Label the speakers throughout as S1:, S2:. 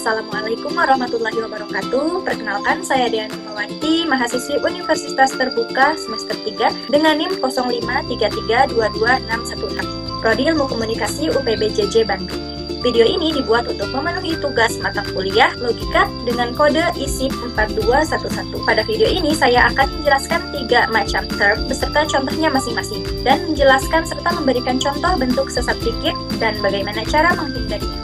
S1: Assalamualaikum warahmatullahi wabarakatuh. Perkenalkan, saya Dian Mawati, mahasiswi Universitas Terbuka semester 3 dengan NIM 053322616, Prodi Ilmu Komunikasi UPBJJ Bandung. Video ini dibuat untuk memenuhi tugas mata kuliah logika dengan kode ISIP 4211. Pada video ini saya akan menjelaskan 3 macam term beserta contohnya masing-masing dan menjelaskan serta memberikan contoh bentuk sesat pikir dan bagaimana cara menghindarinya.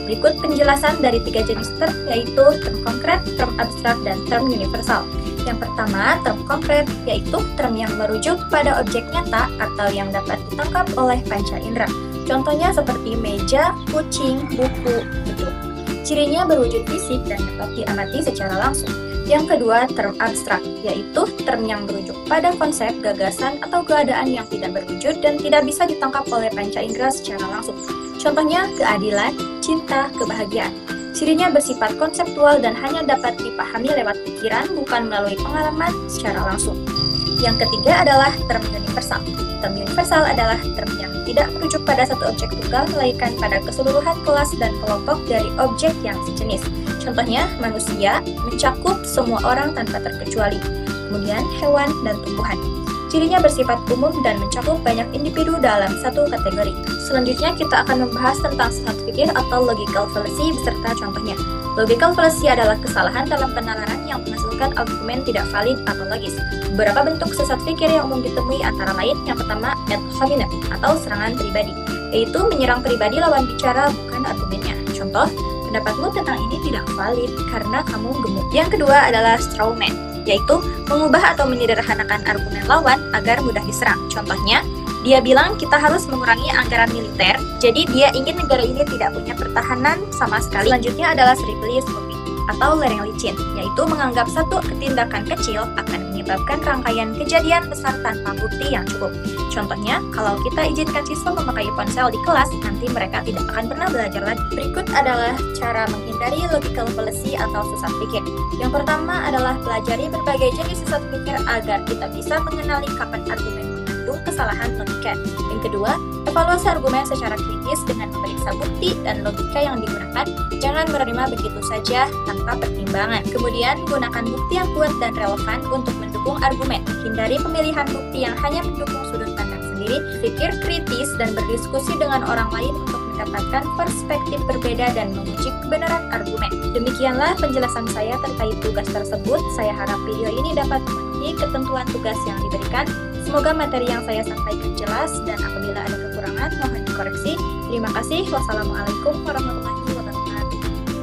S1: Berikut penjelasan dari 3 jenis term, yaitu term konkret, term abstrak, dan term universal. Yang pertama, term konkret, yaitu term yang merujuk pada objek nyata atau yang dapat ditangkap oleh panca indera. Contohnya seperti meja, kucing, buku, bentuk. Cirinya berwujud fisik dan dapat diamati secara langsung. Yang kedua, term abstrak, yaitu term yang merujuk pada konsep, gagasan, atau keadaan yang tidak berwujud dan tidak bisa ditangkap oleh panca indera secara langsung. Contohnya keadilan, cinta, kebahagiaan. Cirinya bersifat konseptual dan hanya dapat dipahami lewat pikiran, bukan melalui pengalaman secara langsung. Yang ketiga adalah term universal. Term universal adalah term yang tidak merujuk pada satu objek tunggal, melainkan pada keseluruhan kelas dan kelompok dari objek yang sejenis. Contohnya, manusia mencakup semua orang tanpa terkecuali. Kemudian, hewan dan tumbuhan. Cirinya bersifat umum dan mencakup banyak individu dalam satu kategori. Selanjutnya kita akan membahas tentang sesat pikir atau logical fallacy beserta contohnya. Logical fallacy adalah kesalahan dalam penalaran yang menghasilkan argumen tidak valid atau logis. Beberapa bentuk sesat pikir yang umum ditemui antara lain yang pertama ad hominem atau serangan pribadi, yaitu menyerang pribadi lawan bicara bukan argumennya. Contoh, pendapatmu tentang ini tidak valid karena kamu gemuk. Yang kedua adalah straw man, yaitu mengubah atau menyederhanakan argumen lawan agar mudah diserang. Contohnya, dia bilang kita harus mengurangi anggaran militer, jadi dia ingin negara ini tidak punya pertahanan sama sekali. Selanjutnya adalah sleepily stupid atau lereng licin, yaitu menganggap satu tindakan kecil akan menyebabkan rangkaian kejadian besar tanpa bukti yang cukup. Contohnya, kalau kita izinkan siswa memakai ponsel di kelas, nanti mereka tidak akan pernah belajar lagi. Berikut adalah cara menghindari logical fallacy atau sesat pikir. Yang pertama adalah pelajari berbagai jenis sesat pikir agar kita bisa mengenali kapan argumen mengandung kesalahan logika. Yang kedua, evaluasi argumen secara kritis dengan memeriksa bukti dan logika yang digunakan. Jangan menerima begitu saja tanpa pertimbangan. Kemudian, gunakan bukti yang kuat dan relevan untuk mendukung argumen. Hindari pemilihan bukti yang hanya mendukung sudut pandang sendiri. Pikir kritis dan berdiskusi dengan orang lain untuk mendapatkan perspektif berbeda dan menguji kebenaran argumen. Demikianlah penjelasan saya terkait tugas tersebut. Saya harap video ini dapat memenuhi ketentuan tugas yang diberikan. Semoga materi yang saya sampaikan jelas dan apabila ada kekurangan mohon dikoreksi. Terima kasih. Wassalamualaikum warahmatullahi wabarakatuh.